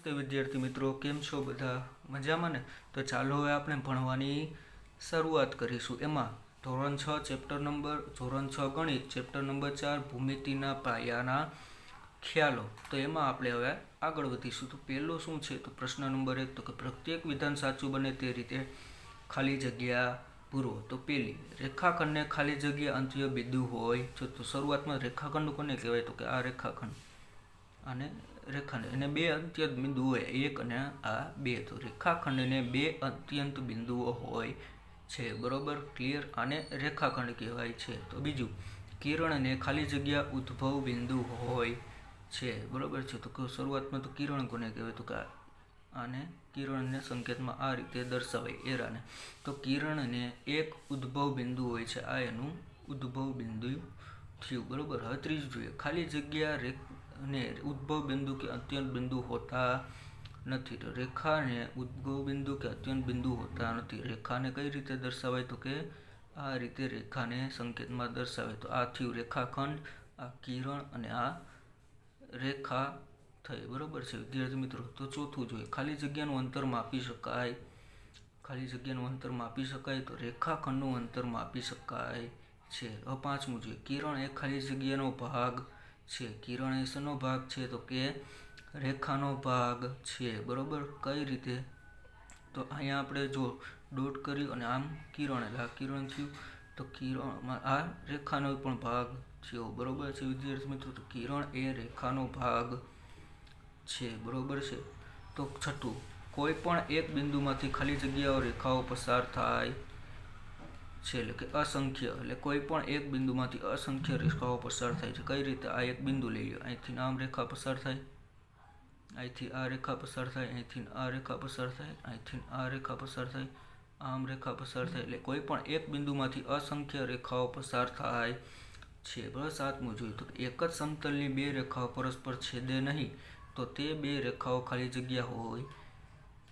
નમસ્તે વિદ્યાર્થી મિત્રો, કેમ છો બધા? મજામાં ને? તો ચાલો હવે આપણે ભણવાની શરૂઆત કરીશું. એમાં ધોરણ 6 ગણિત ચેપ્ટર નંબર 4 ભૂમિતિના પાયાના ખ્યાલો. તો એમાં આપણે હવે આગળ વધીશું. તો પહેલો શું છે? તો પ્રશ્ન નંબર 1, તો કે પ્રત્યેક વિધાન સાચું બને તે રીતે ખાલી જગ્યા પૂરો. તો પહેલી, રેખાખંડને ખાલી જગ્યા અંત્ય બિંદુ હોય તો શરૂઆતમાં રેખાખંડ કોને કહેવાય? તો કે આ રેખાખંડ અને રેખાને એને બે અત્યંત બિંદુ હોય, એક અને આ બે. તો રેખાખંડને બે અત્યંત બિંદુઓ હોય છે. બરોબર, ક્લિયર? આને રેખાખંડ કહેવાય છે. તો બીજું, કિરણને ખાલી જગ્યા ઉદ્ભવ બિંદુ હોય છે. બરોબર છે. તો શરૂઆતમાં તો કિરણ કોને કહેવાય? તો કે આને કિરણને સંકેતમાં આ રીતે દર્શાવાય, એરાને. તો કિરણને એક ઉદ્ભવ બિંદુ હોય છે, આ એનું ઉદ્ભવ બિંદુ થયું. બરોબર. હવે ત્રીજું જોઈએ, ખાલી જગ્યા ને ઉદ્ભવ બિંદુ કે અત્યંત બિંદુ હોતા નથી. તો રેખાને ઉદ્ભવ બિંદુ કે અત્યંત બિંદુ હોતા નથી. રેખાને કઈ રીતે દર્શાવાય? તો કે આ રીતે રેખાને સંકેતમાં દર્શાવે. તો આ થયું રેખાખંડ, આ કિરણ અને આ રેખા થઈ. બરોબર છે વિદ્યાર્થી મિત્રો. તો ચોથું જોઈએ, ખાલી જગ્યાનું અંતર માપી શકાય. ખાલી જગ્યાનું અંતર માપી શકાય. તો રેખાખંડનું અંતર માપી શકાય છે. હવે પાંચમું જોઈએ, કિરણ એ ખાલી જગ્યાનો ભાગ છે. કિરણ એ શેનો ભાગ છે? તો કે રેખાનો ભાગ છે. બરોબર, કઈ રીતે? તો અહીંયા આપણે જો ડોટ કર્યું અને આમ કિરણ, એટલે આ કિરણ થયું. તો કિરણમાં આ રેખાનો પણ ભાગ થયો. બરોબર છે વિદ્યાર્થી મિત્રો. તો કિરણ એ રેખાનો ભાગ છે. બરોબર છે. તો છઠ્ઠું, કોઈ પણ એક બિંદુમાંથી ખાલી જગ્યાઓ રેખાઓ પસાર થાય છે. એટલે કે અસંખ્ય, એટલે કોઈ પણ એક બિંદુમાંથી અસંખ્ય રેખાઓ પસાર થાય છે. કઈ રીતે? આ એક બિંદુ લઈ લો, અહીંથી આમ રેખા પસાર થાય, અહીંથી આ રેખા પસાર થાય, અહીંથી આ રેખા પસાર થાય, અહીંથી આ રેખા પસાર થાય, આમ રેખા પસાર થાય. એટલે કોઈ પણ એક બિંદુમાંથી અસંખ્ય રેખાઓ પસાર થાય છે. બરાબર. સાતમું જોયું, તો એક જ સમતલની બે રેખાઓ પરસ્પર છેદે નહીં તો તે બે રેખાઓ ખાલી જગ્યા હોય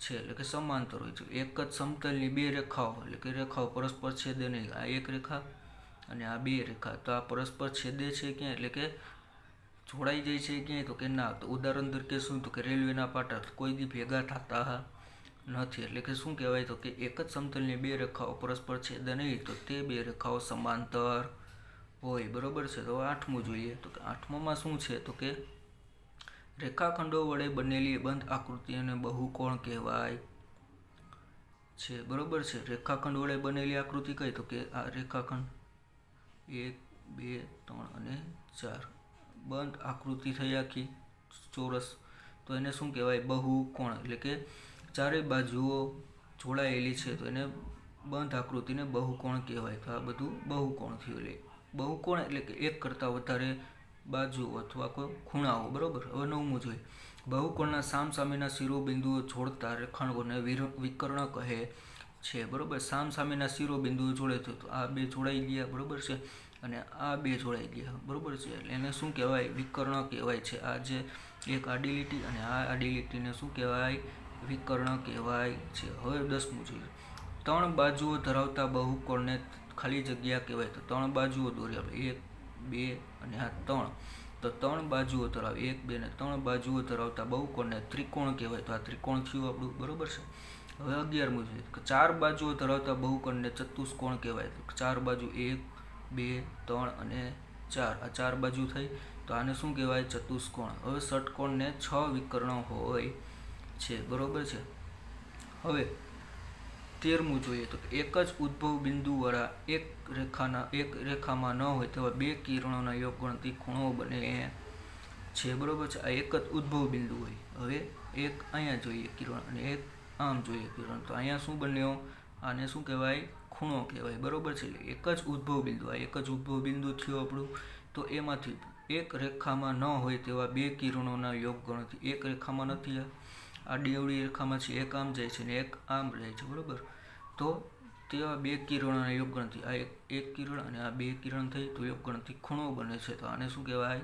છે. એટલે કે સમાંતર હોય છે. એક જ સમતલની બે રેખાઓ, એટલે કે રેખાઓ પરસ્પર છેદે નહીં. આ એક રેખા અને આ બે રેખા, તો આ પરસ્પર છેદે છે ક્યાં? એટલે કે જોડાઈ જાય છે ક્યાંય? તો કે ના. તો ઉદાહરણ તરીકે શું? તો કે રેલવેના પાટા કોઈ દી ભેગા થતા નથી. એટલે કે શું કહેવાય? તો કે એક જ સમતલની બે રેખાઓ પરસ્પર છેદે નહીં તો તે બે રેખાઓ સમાંતર હોય. બરોબર છે. તો આઠમું જોઈએ, તો કે આઠમામાં શું છે? તો કે રેખાખંડો વડે બનેલી બંધ આકૃતિને બહુકોણ કહેવાય છે. બરોબર છે. રેખાખંડ વડે બનેલી આકૃતિ કઈ? તો કે આ રેખાખંડ 1, 2, 3 અને 4 બંધ આકૃતિ થઈ આખી ચોરસ. તો એને શું કહેવાય? બહુકોણ. એટલે કે ચારે બાજુઓ જોડાયેલી છે તો એને બંધ આકૃતિને બહુકોણ કહેવાય. તો આ બધું બહુકોણ થયું. એટલે બહુકોણ એટલે કે એક કરતાં વધારે બાજુઓ અથવા કોઈ ખૂણાઓ. બરોબર. હવે નવમું જોઈએ, બહુકોણના સામસામેના શિરોબિંદુઓ જોડતા રેખાંગોને વિકર્ણ કહે છે. બરોબર. સામસામેના શિરોબિંદુઓ જોડે તો આ બે જોડાઈ ગયા. બરોબર છે. અને આ બે જોડાઈ ગયા. બરોબર છે. એટલે એને શું કહેવાય? વિકર્ણ કહેવાય છે. આ જે એક આડી લીટી અને આ આડી લીટીને શું કહેવાય? વિકર્ણ કહેવાય છે. હવે 10મું જોઈએ, ત્રણ બાજુઓ ધરાવતા બહુકોણને ખાલી જગ્યા કહેવાય. તો ત્રણ બાજુઓ દોરી આપણે, 1, 2 અને આ 3. તો ત્રણ બાજુઓ ધરાવે, 1, 2 અને 3 બાજુઓ ધરાવતા બહુકોણને ત્રિકોણ કહેવાય. તો આ ત્રિકોણ થયું આપણું. બરોબર છે. હવે 11મું જોઈએ, ચાર બાજુઓ ધરાવતા બહુકોણને ચતુષ્કોણ કહેવાય. તો ચાર બાજુ 1, 2, 3 અને 4, આ ચાર બાજુ થઈ. તો આને શું કહેવાય? ચતુષ્કોણ. હવે ષટકોણને 6 વિકર્ણ હોય છે. બરોબર છે. હવે 13મું જોઈએ, તો એક જ ઉદ્ભવ બિંદુ વાળા એક રેખામાં ન હોય તેવા બે કિરણોના યોગ ગણતી ખૂણો બને છે. બરોબર છે. આ એક જ ઉદ્ભવ બિંદુ હોય. હવે એક અહીંયા જોઈએ કિરણ અને એક આમ જોઈએ કિરણ. તો અહીંયા શું બન્યો? આને શું કહેવાય? ખૂણો કહેવાય. બરોબર છે. એક જ ઉદ્ભવ બિંદુ, આ એક જ ઉદ્ભવ બિંદુ થયું આપણું. તો એમાંથી એક રેખામાં ન હોય તેવા બે કિરણોના યોગ ગણતી, એક રેખામાં નથી, આડી અવળી રેખામાં છે, એક આમ જાય છે ને એક આમ જાય છે. બરોબર. તો તેવા બે કિરણોના યોગ ગણતી, આ એક કિરણ અને આ બે કિરણ થઈ તો યોગ ગણતી ખૂણો બને છે. તો આને શું કહેવાય?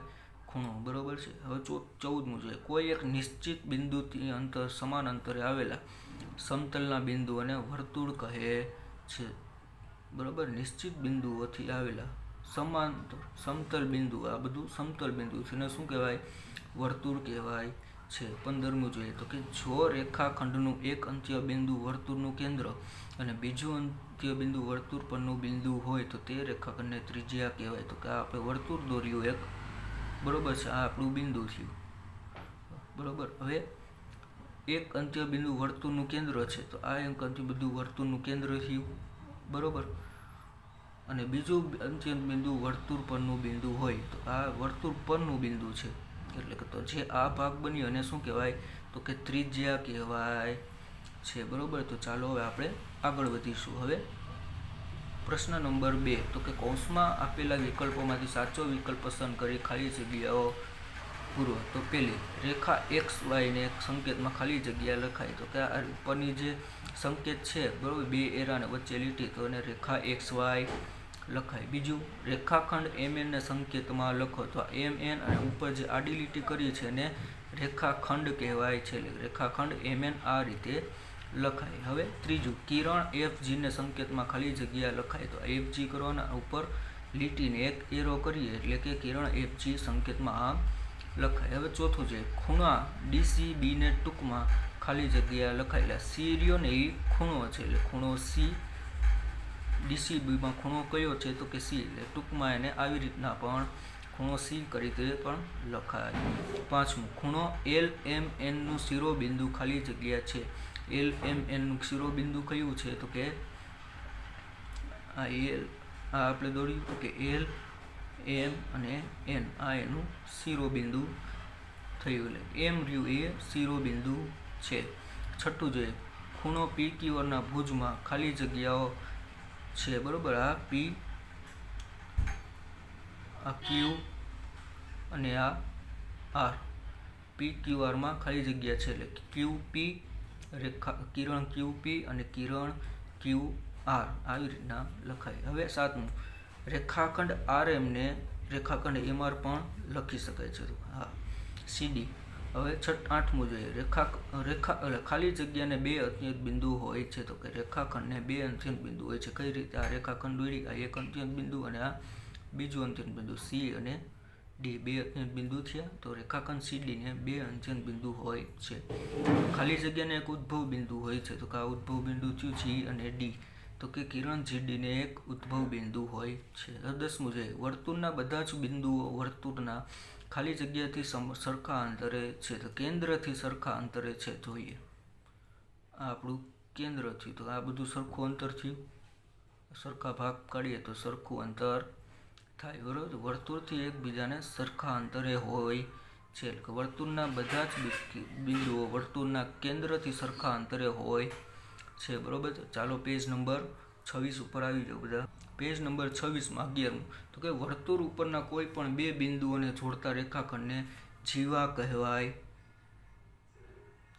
ખૂણો. બરોબર છે. હવે 14મું જોઈએ, કોઈ એક નિશ્ચિત બિંદુથી અંતર સમાન અંતરે આવેલા સમતલના બિંદુઓને વર્તુળ કહે છે. બરોબર. નિશ્ચિત બિંદુઓથી આવેલા સમાંતર સમતલ બિંદુ, આ બધું સમતલ બિંદુ છે એને શું કહેવાય? વર્તુળ કહેવાય છે. 15મું જોઈએ તો કે જો રેખાખંડનું એક અંત્ય બિંદુ વર્તુળનું કેન્દ્ર અને બીજું અંત્ય બિંદુ વર્તુળ પરનું બિંદુ હોય તો તે રેખાખંડને ત્રિજ્યા કહેવાય. તો કે આપણે વર્તુળ દોર્યું એક, બરોબર છે, આ આપણું બિંદુ થયું, બરોબર. હવે એક અંત્ય બિંદુ વર્તુળનું કેન્દ્ર છે તો આ એક અંત્ય બિંદુ વર્તુળનું કેન્દ્ર થયું, બરોબર. અને બીજું અંત્ય બિંદુ વર્તુળ પરનું બિંદુ હોય તો આ વર્તુળ પરનું બિંદુ છે, એટલે કે તો જે આ ભાગ બન્યો એને શું કહેવાય તો કે ત્રિજ્યા કહેવાય છે, બરોબર. તો ચાલો હવે આપણે આગળ વધીશું. હવે પ્રશ્ન નંબર 2 તો કે કૌંસમાં આપેલા વિકલ્પોમાંથી સાચો વિકલ્પ પસંદ કરી ખાલી જગ્યાઓ પૂરો. તો પહેલી રેખા એક્સ વાયને સંકેતમાં ખાલી જગ્યા લખાય. તો કે આ ઉપરની જે સંકેત છે, બરોબર, બે એરાને વચ્ચે લીટી, તો એને રેખા એક્સ વાય લખાય. બીજું રેખાખંડ MN ને સંકેતમાં લખો. તો MN અને ઉપર જે આડી લીટી કરી છે એને રેખાખંડ કહેવાય છે, એટલે રેખાખંડ MN આ રીતે લખાય. હવે ત્રીજું કિરણ FG ને સંકેતમાં ખાલી જગ્યા લખાય. તો FG કરવાના ઉપર લીટીને એક એરો કરીએ એટલે કે કિરણ FG સંકેતમાં આમ લખાય. હવે ચોથું છે ખૂણા DCB ને ટૂંકમાં ખાલી જગ્યા લખાય. એટલે C રહ્યો ને એ ખૂણો છે, એટલે ખૂણો C, DCBમાં ખૂણો કયો છે તો કે C, એટલે ટૂંકમાં એને આવી રીતના પણ ખૂણો C કરી તે પણ લખાય. પાંચમું ખૂણો LMN નું શિરોબિંદુ ખાલી જગ્યા છે. LMN નું શિરોબિંદુ કયું છે તો કે આ આપણે દોર્યું તો કે L, M અને N, આ એનું શિરોબિંદુ થયું, એટલે M રહ્યું એ શિરોબિંદુ છે. છઠ્ઠું જોઈએ ખૂણો PQR ના ભુજમાં ખાલી જગ્યાઓ છે, બરોબર. આ P, આ Q અને આ R, PQR માં ખાલી જગ્યા છે, એટલે QP કિરણ QP અને કિરણ QR આવી રીતના લખાય. હવે સાતમું રેખાખંડ RM ને રેખાખંડ MR પણ લખી શકાય છે. હા, CD. હવે આઠમું જોઈએ ખાલી જગ્યાને બે અંત્યંત બિંદુ હોય છે. તો કે રેખાખંડને બે અંત્યંત બિંદુ હોય છે. કઈ રીતે? આ રેખાખંડ દોરી, આ એક અંત્યંત બિંદુ અને આ બીજું અંત્યંત બિંદુ C અને D, બે અંત્યંત બિંદુ થયા. તો રેખાખંડ CD ને બે અંત્યંત બિંદુ હોય છે. ખાલી જગ્યાને એક ઉદ્ભવ બિંદુ હોય છે. તો કે આ ઉદ્ભવ બિંદુ થયું G અને D. તો કે કિરણ GD ને એક ઉદ્ભવ બિંદુ હોય છે. 10મું છે વર્તુળના બધા જ બિંદુઓ વર્તુળના ખાલી જગ્યાથી સરખા અંતરે છે. તો કેન્દ્રથી સરખા અંતરે છે. જોઈએ આ આપણું કેન્દ્ર થયું, તો આ બધું સરખું અંતર થયું, સરખા ભાગ કાઢીએ તો સરખું અંતર થાય, બરોબર. વર્તુળથી એકબીજાને સરખા અંતરે હોય છે, એટલે કે વર્તુળના બધા જ બિંદુઓ વર્તુળના કેન્દ્રથી સરખા અંતરે હોય છે, બરોબર. ચાલો પેજ નંબર 26 ઉપર આવી જાઓ બધા. પેજ નંબર 26માં 11મું તો કે વર્તુળ ઉપરના કોઈ પણ બે બિંદુઓને જોડતા રેખાખંડને જીવા કહેવાય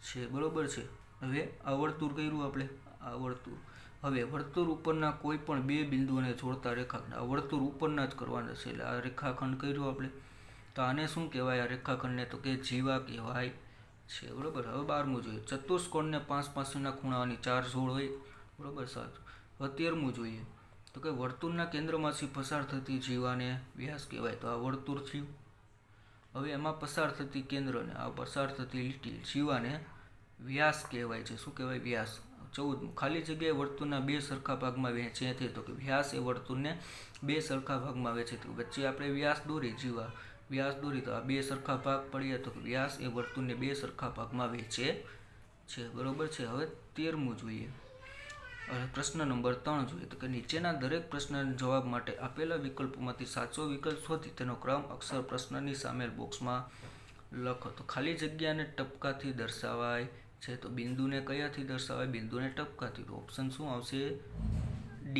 છે, બરોબર છે. હવે આ વર્તુળ કર્યું આપણે, આ વર્તુળ. હવે વર્તુળ ઉપરના કોઈ પણ બે બિંદુઓને જોડતા રેખાખંડ, આ વર્તુળ ઉપરના જ કરવાના છે, એટલે આ રેખાખંડ કર્યું આપણે. તો આને શું કહેવાય આ રેખાખંડને? તો કે જીવા કહેવાય છે, બરોબર. હવે 12મું જોઈએ ચતુષ્કોણને 5 પાસેના ખૂણાઓની 4 જોડ હોય, બરોબર, 7. હવે 13મું જોઈએ તો કે વર્તુળના કેન્દ્રમાંથી પસાર થતી જીવાને વ્યાસ કહેવાય. તો આ વર્તુળ થયું. હવે એમાં પસાર થતી કેન્દ્રને આ પસાર થતી લીટી જીવાને વ્યાસ કહેવાય છે. શું કહેવાય? વ્યાસ. 14મું ખાલી જગ્યાએ વર્તુળના બે સરખા ભાગમાં વહેંચે છે. તો કે વ્યાસ એ વર્તુળને બે સરખા ભાગમાં વહેંચે. તો વચ્ચે આપણે વ્યાસ દોરી, જીવા વ્યાસ દોરી, તો આ બે સરખા ભાગ પડ્યા. તો વ્યાસ એ વર્તુળને બે સરખા ભાગમાં વહેંચે છે, બરોબર છે. હવે 13મું જોઈએ પ્રશ્ન નંબર 3 જોઈએ તો કે નીચેના દરેક પ્રશ્નના જવાબ માટે આપેલા વિકલ્પોમાંથી સાચો વિકલ્પ શોધી તેનો ક્રમ અક્ષર પ્રશ્નની સામેલ બોક્સમાં લખો. તો ખાલી જગ્યાને ટપકાથી દર્શાવાય છે. તો બિંદુને કયાથી દર્શાવાય? બિંદુને ટપકાથી. તો ઓપ્શન શું આવશે? D.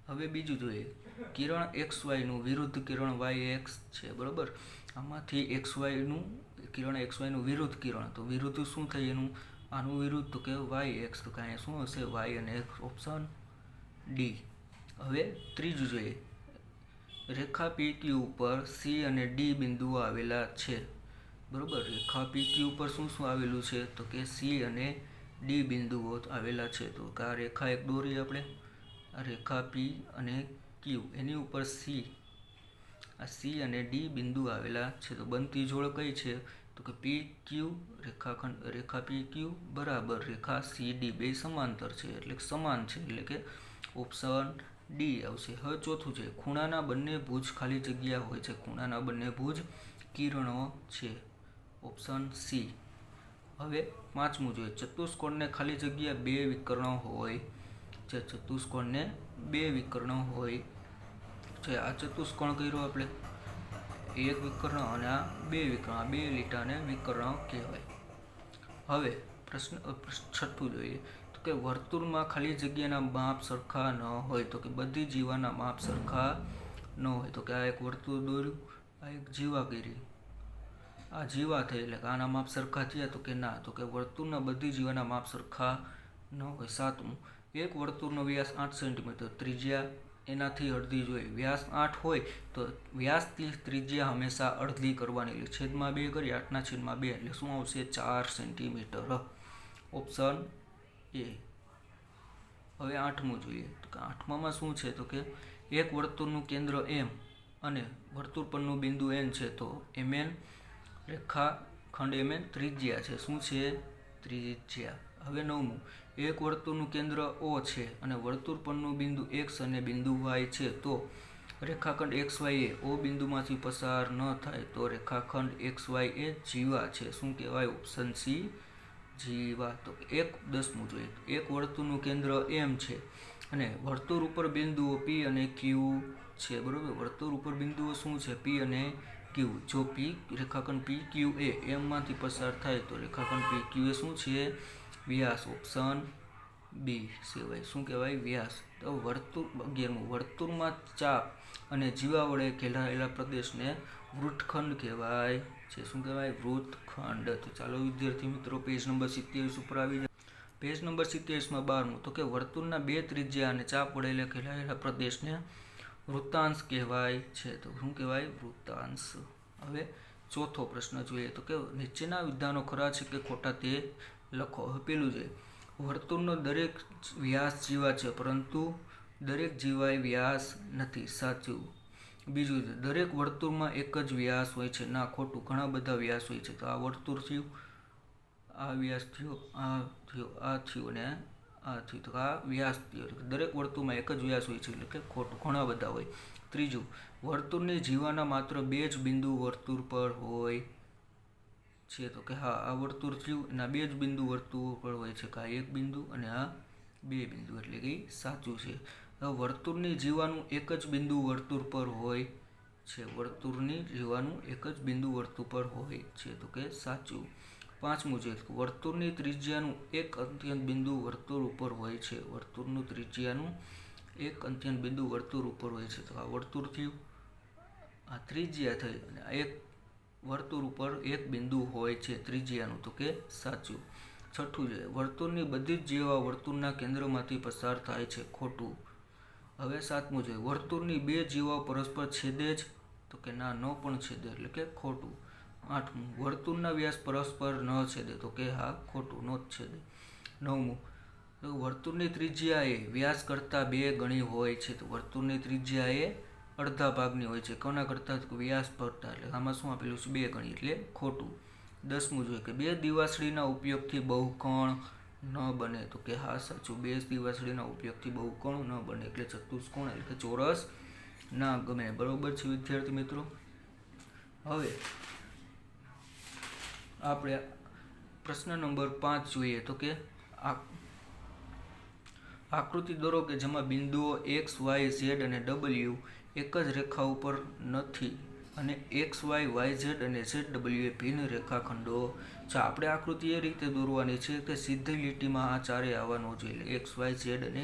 હવે બીજું જોઈએ કિરણ XY નું વિરુદ્ધ કિરણ YX છે, બરોબર. આમાંથી કિરણ XY નું વિરુદ્ધ કિરણ, તો વિરુદ્ધ શું થાય એનું? આનું વિરુદ્ધ તો કે YX. તો કે અહીંયા શું હશે? Y અને X, ઓપ્શન D. હવે ત્રીજું જોઈએ રેખા PQ ઉપર C અને D બિંદુઓ આવેલા છે, બરોબર. રેખા PQ ઉપર શું આવેલું છે? તો કે C અને D બિંદુઓ આવેલા છે. તો આ રેખા એક દોરી આપણે, આ રેખા P અને Q, એની ઉપર આ C અને D બિંદુ આવેલા છે. તો બનતી જોડ કઈ છે? તો તો કે પી ક્યુ રેખા પી ક્યુ બરાબર રેખા સી ડી બે સમાંતર છે એટલે કે સમાન છે, એટલે કે ઓપ્શન ડી આવશે. હવે ચોથું છે ખૂણાના બંને ભુજ ખાલી જગ્યા હોય છે. ખૂણાના બંને ભુજ કિરણો છે, ઓપ્શન સી. હવે પાંચમું જોઈએ ચતુષ્કોણને ખાલી જગ્યા બે વિકર્ણો હોય છે. ચતુષ્કોણને બે વિકર્ણો હોય છે. આ ચતુષ્કોણ કર્યો આપણે એક વિકર્ણ અને આ બે વિકર્ણ, આ બે લીટાને વિકર્ણ કહેવાય. હવે પ્રશ્ન છઠ્ઠું જોઈએ તો કે વર્તુળમાં ખાલી જગ્યાના માપ સરખા ન હોય તો કે બધી જીવાના માપ સરખા ન હોય. તો કે આ એક વર્તુળ દોર્યું, આ એક જીવા કરી, આ જીવા થઈ એટલે આના માપ સરખા થયા તો કે ના, તો કે વર્તુળના બધી જીવાના માપ સરખા ન હોય. સાતમું એક વર્તુળનો વ્યાસ 8 સેન્ટીમીટર, ત્રિજ્યા એનાથી અડધી જોઈએ. વ્યાસ 8 હોય તો વ્યાસથી ત્રિજ્યા હંમેશા અડધી કરવાની, એટલે છેદમાં 2 કરી 8/2 એટલે શું આવશે 4 સેન્ટીમીટર, ઓપ્શન એ. હવે આઠમું જોઈએ તો કે આઠમામાં શું છે તો કે એક વર્તુળનું કેન્દ્ર એમ અને વર્તુળ પરનું બિંદુ એન છે તો mn રેખાખંડ mn ત્રિજ્યા છે. શું છે ત્રિજ્યા. હવે નવમું એક વર્તુળનું કેન્દ્ર O છે અને વર્તુળ પરનું બિંદુ x અને બિંદુ y છે તો રેખાખંડ XY એ O બિંદુમાંથી પસાર ન થાય તો રેખાખંડ XY એ જીવા છે. શું કહેવાય ઓપ્શન સી જીવા. તો એક દસમું જોઈએ એક વર્તુળનું કેન્દ્ર M છે અને વર્તુળ ઉપર બિંદુઓ P અને Q છે, બરોબર. વર્તુળ ઉપર બિંદુઓ શું છે P અને Q. જો P રેખાખંડ PQ એ M માંથી પસાર થાય તો રેખાખંડ PQ એ શું છે વ્યાસ, ઓપ્શન બી સિવાય. શું કહેવાય વ્યાસ. તો વર્તુળ 11મું વર્તુળમાં ચાપ અને જીવા વડે ઘેરાયેલા પ્રદેશને વૃત્તખંડ કહેવાય છે. શું કહેવાય વૃત્તખંડ. તો ચાલો વિદ્યાર્થી મિત્રો પેજ નંબર 27 ઉપર આવી જાય. પેજ નંબર 27માં 12મું તો કે વર્તુળના બે ત્રિજ્યા અને ચાપ વડે ઘેરાયેલા પ્રદેશને વૃત્તાંશ કહેવાય છે. તો શું કહેવાય વૃત્તાંશ. હવે ચોથો પ્રશ્ન જોઈએ તો કે નીચેના વિધાનો ખરા છે કે ખોટા તે લખો. હવે પેલું છે વર્તુળનો દરેક વ્યાસ જીવા છે પરંતુ દરેક જીવાય વ્યાસ નથી, સાચું. બીજું છે દરેક વર્તુળમાં એક જ વ્યાસ હોય છે, ના ખોટું. ઘણા બધા વ્યાસ હોય છે. તો આ વર્તુળ થયું, આ વ્યાસ થયો, આ થયો, આ થયું અને આ થયું, તો આ વ્યાસ થયો. દરેક વર્તુળમાં એક જ વ્યાસ હોય છે એટલે કે ખોટું, ઘણા બધા હોય. ત્રીજું વર્તુળની જીવાના માત્ર બે જ બિંદુ વર્તુળ પર હોય છે. તો કે હા આ વર્તુળ થયું અને આ બે જ બિંદુ વર્તુળ પર હોય છે, આ એક બિંદુ અને આ બે બિંદુ, એટલે કે સાચું છે. વર્તુળની જીવાનું એક જ બિંદુ વર્તુળ પર હોય છે. વર્તુળની જીવાનું એક જ બિંદુ વર્તુળ પર હોય છે, તો કે સાચું. પાંચમું છે વર્તુળની ત્રિજ્યાનું એક અત્યંત બિંદુ વર્તુળ ઉપર હોય છે. વર્તુળનું ત્રિજ્યાનું એક અત્યંત બિંદુ વર્તુળ ઉપર હોય છે. તો આ વર્તુળ થયું, આ ત્રિજ્યા થઈ અને આ એક વર્તુળ ઉપર એક બિંદુ હોય છે ત્રિજ્યાનું, તો કે સાચું. છઠ્ઠું છે વર્તુળની બધી જ જીવા વર્તુળના કેન્દ્રમાંથી પસાર થાય છે, ખોટું. હવે સાતમું છે વર્તુળની બે જીવાઓ પરસ્પર છેદે જ, તો કે ના ન પણ છેદે એટલે કે ખોટું. આઠમું વર્તુળના વ્યાસ પરસ્પર ન છેદે, તો કે હા ખોટું, ન જ છેદે. નવમું વર્તુળની ત્રિજ્યા એ વ્યાસ કરતાં બે ગણી હોય છે. તો વર્તુળની ત્રિજ્યા એ અડધા ભાગની હોય છે, કોના કરતાં વ્યાસ કરતાં, એટલે આમાં શું આપેલું છે બે ગણી, એટલે ખોટું. દસમું જોઈએ કે બે દિવાસળીના ઉપયોગથી બહુકોણ ન બને, તો કે હા સાચું. બે દિવાસળીના ઉપયોગથી બહુકોણ ન બને એટલે ચતુષ્કોણ એટલે કે ચોરસ ના ગમે, બરોબર છે વિદ્યાર્થી મિત્રો. હવે આપણે પ્રશ્ન નંબર 5 જોઈએ તો કે આકૃતિ દોરો કે જેમાં બિંદુઓ x, y, z અને w એક જ રેખા ઉપર નથી અને x, y, z અને zw એ ભિન્ન રેખાખંડો છે. આપણે આકૃતિ એ રીતે દોરવાની છે કે સીધી લીટીમાં આ ચારે આવવાનું જોઈએ, x, y, z અને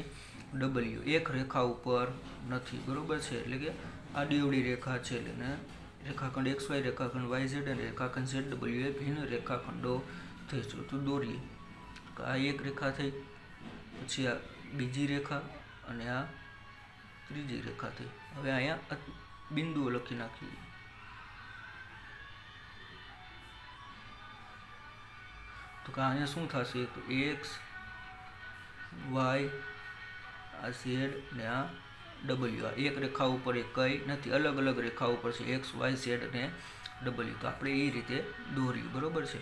w એક રેખા ઉપર નથી, બરોબર છે. એટલે કે આડી અવળી રેખા છે એટલે રેખાખંડ XY, રેખાખંડ YZ અને રેખાખંડ ZW એ ભિન્ન રેખાખંડો થઈ છે. તો દોરીએ. આ એક રેખા થઈ, પછી આ બીજી રેખા અને આ ત્રીજી રેખા થઈ. હવે અહીંયા બિંદુઓ લખી નાખીએ. તો કે અહીંયા શું થશે તો X, Y, આ Z ને આ ડબલ્યુ. આ એક રેખા ઉપર એક કંઈ નથી, અલગ અલગ રેખા ઉપર છે એક્સ વાય ઝેડ અને ડબલ્યુ. તો આપણે એ રીતે દોર્યું. બરોબર છે.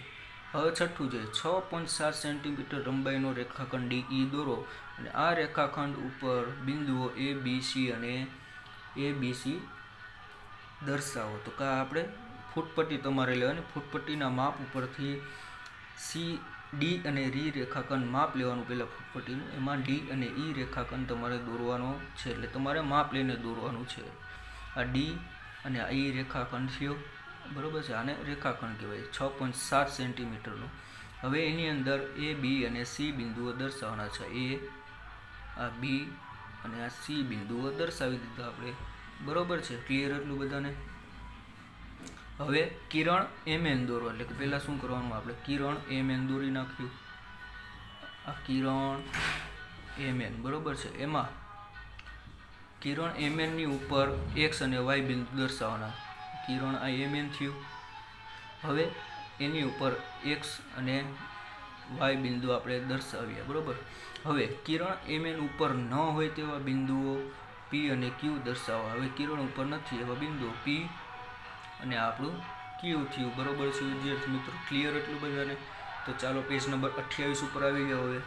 હવે છઠ્ઠું છે 6.7 સેન્ટીમીટર લંબાઈનો રેખાખંડ ડી દોરો અને આ રેખાખંડ ઉપર બિંદુઓ એ બી સી અને એ બી સી દર્શાવો. તો કા આપણે ફૂટપટ્ટી તમારે લેવાની. ફૂટપટ્ટીના માપ ઉપરથી સી ડી અને રી રેખાખંડ માપ લેવાનું પહેલાં ફૂટપટ્ટીનું. એમાં ડી અને ઈ રેખાખંડ તમારે દોરવાનો છે, એટલે તમારે માપ લઈને દોરવાનું છે. આ ડી અને આ ઈ રેખાખંડ થયો. બરોબર છે. આને રેખાખંડ કહેવાય 6.7 સેન્ટીમીટરનો. હવે એની અંદર એ બી અને સી બિંદુઓ દર્શાવવાના છે. આ બી અને આ સી બિંદુઓ દર્શાવી દીધા આપણે. બરોબર છે. ક્લિયર એટલું બધાને? હવે કિરણ એમ એન દોરો, એટલે કે પહેલાં શું કરવાનું, આપણે કિરણ એમ એન દોરી નાખ્યું. આ કિરણ એમ એન. બરોબર છે. એમાં કિરણ એમ એનની ઉપર એક્સ અને વાય બિંદુ દર્શાવવાના. કિરણ આ એમ એન થયું. હવે એની ઉપર એક્સ અને વાય બિંદુ આપણે દર્શાવ્યા. બરોબર. હવે કિરણ એમ એન ઉપર ન હોય તેવા બિંદુઓ પી અને ક્યુ દર્શાવવા. હવે કિરણ ઉપર નથી એવા બિંદુઓ પી અને આપણું ક્યુ થયું. બરોબર છે વિદ્યાર્થી મિત્રો? ક્લિયર એટલું બધાને? તો ચાલો પેજ નંબર 28 ઉપર આવી જાઓ. હવે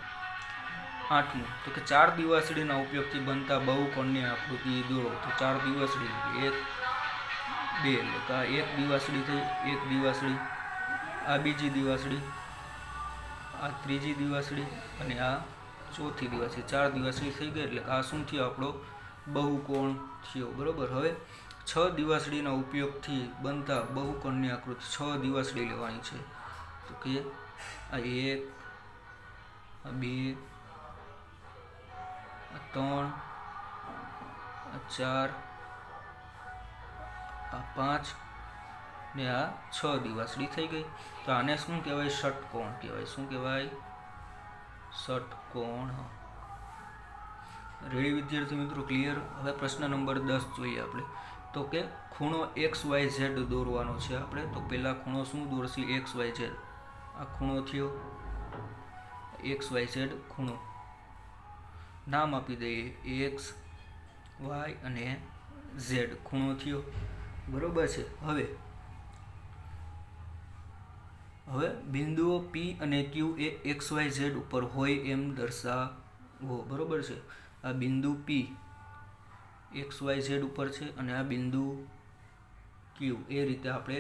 8મું તો કે 4 દિવાસળીના ઉપયોગથી બનતા બહુકોણની આકૃતિ દોરો. તો 4 દિવાસળી 1 2, એટલે કે આ એક દિવાસળી થઈ, એક દિવાસળી, આ બીજી દિવાસળી, આ ત્રીજી દિવાસળી અને આ ચોથી દિવાસળી. 4 દિવાસળી થઈ ગઈ, એટલે આ શું થયો, આપણો બહુકોણ થયો. બરોબર. હવે 6 દિવાસળીના ઉપયોગથી બનતા બહુકોણની આકૃતિ. 6 દિવાસળી લેવાની છે. તો કે આ 1, આ 2, આ 3, આ 4, આ 5 ને આ 6 દિવાસળી થઈ ગઈ. તો આને શું કહેવાય? ષટકોણ કહેવાય. શું કહેવાય? ષટકોણ. રેડી વિદ્યાર્થી મિત્રો? ક્લિયર? હવે પ્રશ્ન નંબર 10 જોઈએ આપણે. તો કે ખૂણો એક્સ વાય ઝેડ દોરવાનો છે આપણે. તો પહેલા ખૂણો શું દોરશી? X Y Z. આ ખૂણો થયો એક્સ વાય ઝેડ ખૂણો. નામ આપી દઈએ એક્સ વાય અને ઝેડ. ખૂણો થયો. બરોબર છે. હવે બિંદુઓ પી અને ક્યુ એ એક્સ વાય ઝેડ ઉપર હોય એમ દર્શાવો. બરોબર છે. આ બિંદુ પી એક્સ વાય ઝેડ ઉપર છે અને આ બિંદુ ક્યુ એ રીતે આપણે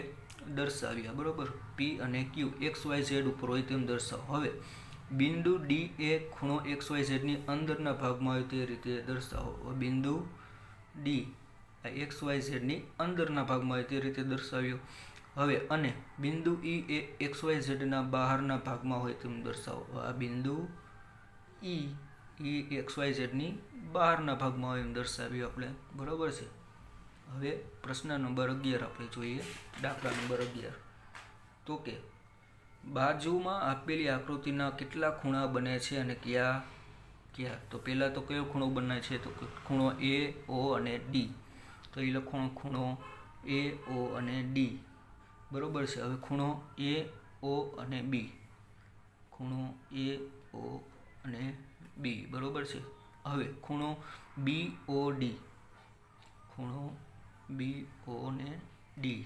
દર્શાવ્યા. બરોબર. પી અને ક્યુ એક્સ વાય ઝેડ ઉપર હોય તેમ દર્શાવો. હવે બિંદુ ડી એ ખૂણો એક્સ વાય ઝેડની અંદરના ભાગમાં હોય તે રીતે દર્શાવો. બિંદુ ડી આ એક્સ વાય ઝેડની અંદરના ભાગમાં હોય તે રીતે દર્શાવ્યો. હવે અને બિંદુ ઈ એ એક્સ વાય ઝેડના બહારના ભાગમાં હોય તેમ દર્શાવો. આ બિંદુ ઈ એક્સ વાય ઝેડની બહારના ભાગમાં હોય એમ દર્શાવ્યું આપણે. બરોબર છે. હવે પ્રશ્ન નંબર 11 આપણે જોઈએ. દાખલા નંબર 11. તો કે બાજુમાં આપેલી આકૃતિના કેટલા ખૂણા બને છે અને કયા કયા? તો પહેલાં તો કયો ખૂણો બને છે? તો ખૂણો એ ઓ અને ડી. તો એ લખવાનો ખૂણો એ ઓ અને ડી. બરોબર છે. હવે ખૂણો એ ઓ અને બી. ખૂણો એ ઓ અને બી. બરોબર છે. હવે ખૂણો બી ઓ ડી. ખૂણો બી ઓ ને ડી.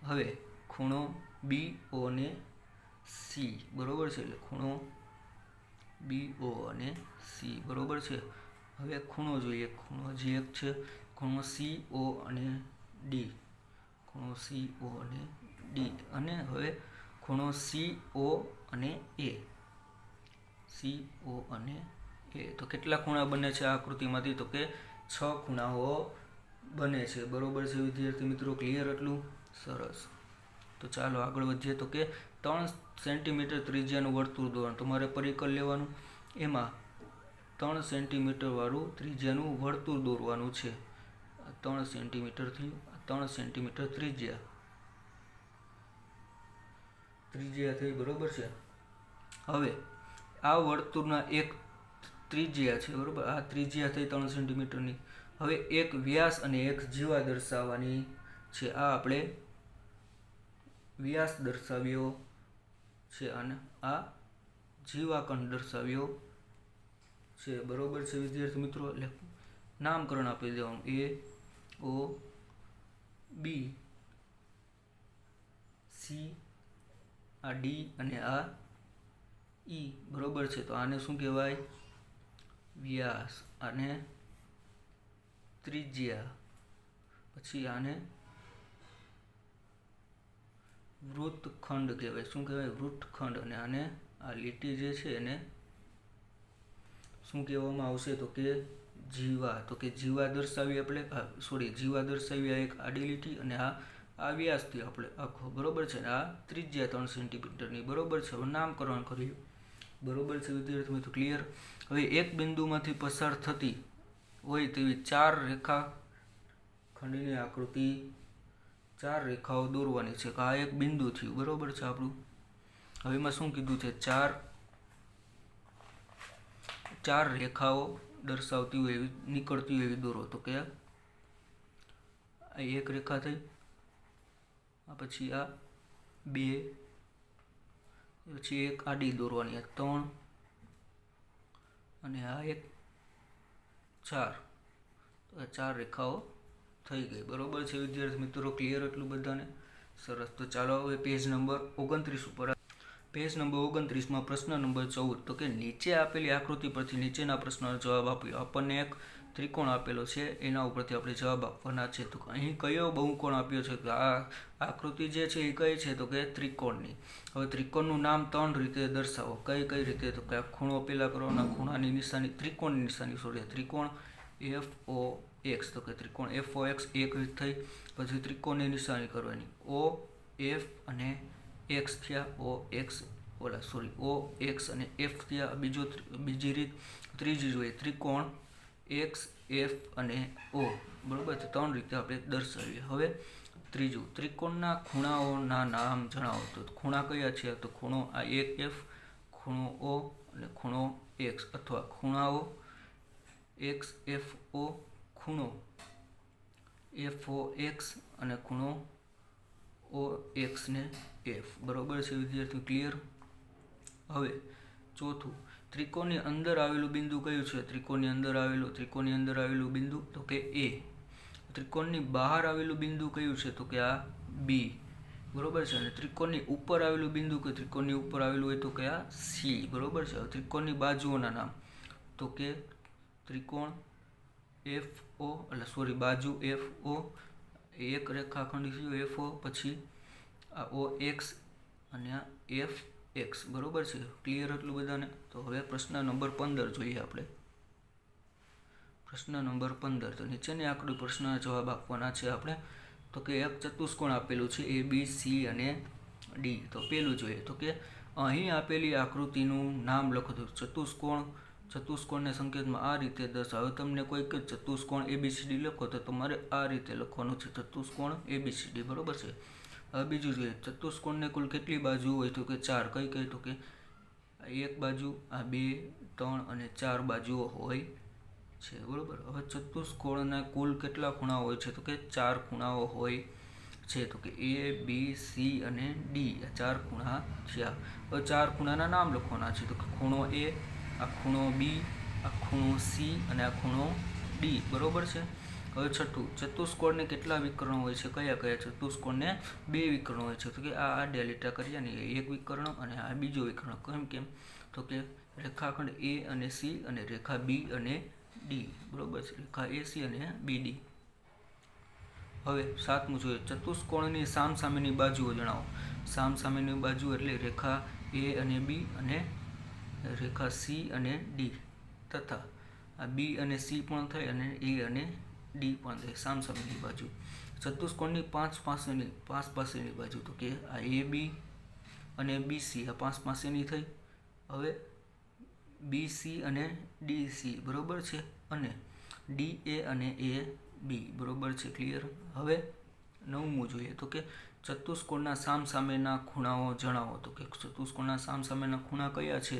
હવે ખૂણો બી ઓ ને સી. બરોબર છે. એટલે ખૂણો બી ઓ અને સી. બરોબર છે. હવે ખૂણો જોઈએ. ખૂણો જે એક છે ખૂણો સી ઓ અને ડી. ખૂણો સી ઓ અને ડી. અને હવે ખૂણો સી ઓ અને એ. સી ઓ અને એ. તો કેટલા ખૂણા બને છે આ આકૃતિમાંથી? તો કે 6 ખૂણાઓ બને છે. બરોબર છે વિદ્યાર્થી મિત્રો? ક્લિયર એટલું? સરસ. તો ચાલો આગળ વધીએ. તો કે 3 સેન્ટીમીટર ત્રિજ્યાનું વર્તુળ દોરવાનું. તમારે પરિકર લેવાનું. એમાં 3 સેન્ટીમીટર વાળું ત્રિજ્યાનું વર્તુળ દોરવાનું છે. 3 સેન્ટીમીટરથી 3 સેન્ટીમીટર ત્રિજ્યા થઈ. બરોબર છે. હવે આ વર્તુળના એક ત્રિજ્યા છે. બરોબર. આ ત્રિજ્યા થઈ 3 સેન્ટીમીટરની. હવે એક વ્યાસ અને એક જીવા દર્શાવવાની છે. આ આપણે વ્યાસ દર્શાવ્યો છે અને આ જીવાખંડ દર્શાવ્યો છે. બરોબર છે વિદ્યાર્થી મિત્રો? એટલે નામકરણ આપી દેવાનું A O B C આ D અને આ E બરોબર છે. તો આને શું કહેવાય? વ્યાસ. આને ત્રિજ્યા. પછી આને વૃત્તખંડ કહેવાય. શું કહેવાય? વૃત્તખંડ. અને આને આ લીટી જે છે એને શું કહેવામાં આવશે? તો કે જીવા. તો કે જીવા દર્શાવી આપણે જીવા દર્શાવી આ એક આડી લીટી અને આ વ્યાસથી આપણે આખો બરોબર છે. આ ત્રિજ્યા 3 સેન્ટીમીટરની બરોબર છે. હવે નામકરણ કરીએ. બરોબર છે વિદ્યાર્થી મિત્રો, ક્લિયર? હવે એક બિંદુમાંથી પસાર થતી હોય તેવી 4 રેખા ખંડની આકૃતિ 4 રેખાઓ દોરવાની છે. આ એક બિંદુ થયું બરોબર છે આપણું. હવે એમાં શું કીધું છે? 4 રેખાઓ દર્શાવતી હોય એવી નીકળતી હોય એવી દોરો. તો કે આ એક રેખા થઈ, પછી આ 2, પછી એક આડી દોરવાની 3 અને આ એક 4. તો આ 4 રેખાઓ થઈ ગઈ બરોબર છે વિદ્યાર્થી મિત્રો, ક્લિયર એટલું બધાને? સરસ. તો ચાલો હવે પેજ નંબર 29 ઉપર. પેજ નંબર 29માં પ્રશ્ન નંબર 14. તો કે નીચે આપેલી આકૃતિ પરથી નીચેના પ્રશ્નનો જવાબ આપ્યો. આપણને એક ત્રિકોણ આપેલો છે, એના ઉપરથી આપણે જવાબ આપવાના છે. તો અહીં કયો બહુકોણ આપ્યો છે? તો આ આકૃતિ જે છે એ કઈ છે? તો કે ત્રિકોણની. હવે ત્રિકોણનું નામ 3 રીતે દર્શાવો. કઈ કઈ રીતે? તો કે આ ખૂણો પેલા કરવાના, ખૂણાની નિશાની, ત્રિકોણની નિશાની ત્રિકોણ FOX. તો કે ત્રિકોણ FOX એક રીત થઈ. પછી ત્રિકોણની નિશાની કરવાની OF અને X થયા, OX અને F થયા બીજી રીત. ત્રીજી જોઈએ ત્રિકોણ X F અને O બરોબર છે. 3 રીતે આપણે દર્શાવીએ. હવે ત્રીજું, ત્રિકોણના ખૂણાઓના નામ જણાવો. તો ખૂણા કયા છે? તો ખૂણો આ એક F, ખૂણો O અને ખૂણો X, અથવા ખૂણાઓ X F O, ખૂણો FOX અને ખૂણો OX ને F બરોબર છે વિદ્યાર્થી, ક્લિયર? હવે ચોથું, ત્રિકોણની અંદર આવેલું બિંદુ કયું છે? ત્રિકોણની અંદર આવેલું બિંદુ તો કે A. ત્રિકોણની બહાર આવેલું બિંદુ કયું છે? તો કે આ B બરોબર છે. અને ત્રિકોણની ઉપર આવેલું બિંદુ કે ત્રિકોણની ઉપર આવેલું હોય તો કે આ C બરોબર છે. ત્રિકોણની બાજુઓના નામ તો કે ત્રિકોણ બાજુ FO, એક રેખાખંડ FO, પછી આ OX અને આ FX બરોબર છે, ક્લિયર એટલું બધાને? તો હવે પ્રશ્ન નંબર 15 જોઈએ આપણે. પ્રશ્ન નંબર 15. તો નીચેની આકૃતિ પ્રશ્નના જવાબ આપવાના છે આપણે. તો કે એક ચતુષ્કોણ આપેલું છે ABC અને D. તો પેલું જોઈએ તો કે અહીં આપેલી આકૃતિનું નામ લખો. તો ચતુષ્કોણને સંકેતમાં આ રીતે દર્શાવો. તમને કોઈક ચતુષ્કોણ ABCD લખો તો તમારે આ રીતે લખવાનું છે, ચતુષ્કોણ ABCD બરોબર છે. હવે બીજું જોઈએ, ચતુષ્કોણને કુલ કેટલી બાજુ હોય? તો કે 4. કઈ કઈ? તો કે એક બાજુ, આ 2, 3 અને 4 બાજુઓ હોય છે બરોબર. હવે ચતુષ્કોણના કુલ કેટલા ખૂણા હોય છે? તો કે 4 ખૂણાઓ હોય છે. તો કે A B C અને D આ 4 ખૂણા થયા. હવે 4 ખૂણાના નામ લખવાના છે. તો કે ખૂણો A, આ ખૂણો B, આ ખૂણો C અને આ ખૂણો D બરોબર છે. હવે છઠ્ઠું, ચતુષ્કોણને કેટલા વિકર્ણો હોય છે? કયા કયા? ચતુષ્કોણને 2 વિકર્ણો હોય છે. તો કે આ ડેલ્ટા કર્યા ને એક વિકર્ણ અને આ બીજો વિકર્ણ. કેમ? તો કે રેખાખંડ A અને C અને રેખા B અને D બરોબર છે, રેખા AC અને BD. હવે 7મું જોઈએ, ચતુષ્કોણની સામસામેની બાજુઓ જણાવો. સામસામેની બાજુ એટલે રેખા A અને B અને રેખા C અને D, તથા આ B અને C પણ થાય અને A અને D પણ થાય, સામસામેની બાજુ. ચતુષ્કોણની પાંચ પાસેની બાજુ તો કે આ AB અને BC આ પાસેની થઈ. હવે BC અને DC બરોબર છે, અને DA અને AB બરોબર છે, ક્લિયર? હવે 9મું જોઈએ તો કે ચતુષ્કોણના સામસામેના ખૂણાઓ જણાવો. તો કે ચતુષ્કોણના સામસામેના ખૂણા કયા છે?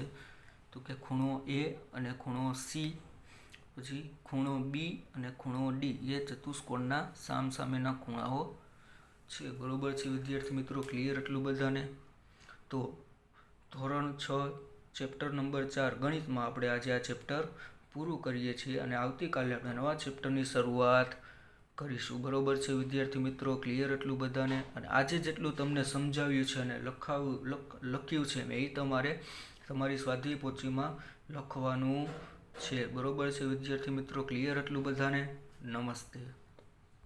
તો કે ખૂણો A અને ખૂણો C, પછી ખૂણો B અને ખૂણો D એ ચતુષ્કોણના સામસામેના ખૂણાઓ છે બરોબર છે વિદ્યાર્થી મિત્રો, ક્લિયર એટલું બધાને? તો ધોરણ 6 ચેપ્ટર નંબર 4 ગણિતમાં આપણે આજે આ ચેપ્ટર પૂરું કરીએ છીએ અને આવતીકાલે આપણે નવા ચેપ્ટરની શરૂઆત કરીશું. બરોબર છે વિદ્યાર્થી મિત્રો? ક્લિયર એટલું બધાને? અને આજે જેટલું તમને સમજાવ્યું છે અને લખ્યું છે એ તમારે તમારી સ્વાધ્યાય પોથીમાં લખવાનું છે. બરોબર છે વિદ્યાર્થી મિત્રો? ક્લિયર એટલું બધાને? નમસ્તે.